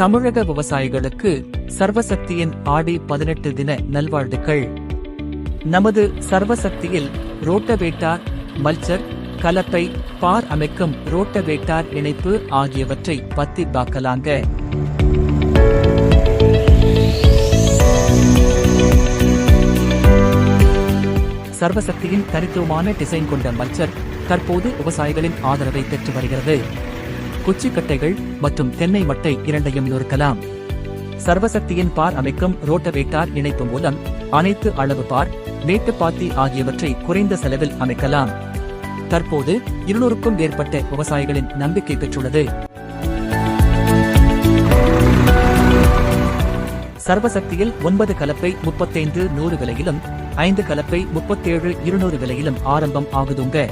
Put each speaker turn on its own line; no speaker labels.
தமிழக விவசாயிகளுக்கு சர்வசக்தியின் ஆடி 18 தின நல்வாழ்த்துக்கள். நமது சர்வசக்தியில் ரோட்டவேட்டார், மல்ச்சர், கலப்பை, பார் அமைக்கும் ரோட்டவேட்டார் இணைப்பு ஆகியவற்றை பத்தி பார்க்கலாங்க. சர்வசக்தியின் தனித்துவமான டிசைன் கொண்ட மல்ச்சர் தற்போது விவசாயிகளின் ஆதரவை பெற்று வருகிறது. குச்சிக்கட்டைகள் மற்றும் தென்னை மட்டை இரண்டையும் நொறுக்கலாம். சர்வசக்தியின் பார் அமைக்கும் ரோட்டவேட்டார் இணைப்பு மூலம் அனைத்து அளவு பார், மேட்டுப்பாத்தி ஆகியவற்றை குறைந்த செலவில் அமைக்கலாம். தற்போது 200க்கும் மேற்பட்ட விவசாயிகளின் நம்பிக்கை பெற்றுள்ளது. சர்வசக்தியில் 9 கலப்பை 35,100 விலையிலும், 5 கலப்பை 37,200 விலையிலும் ஆரம்பம் ஆகுதுங்க.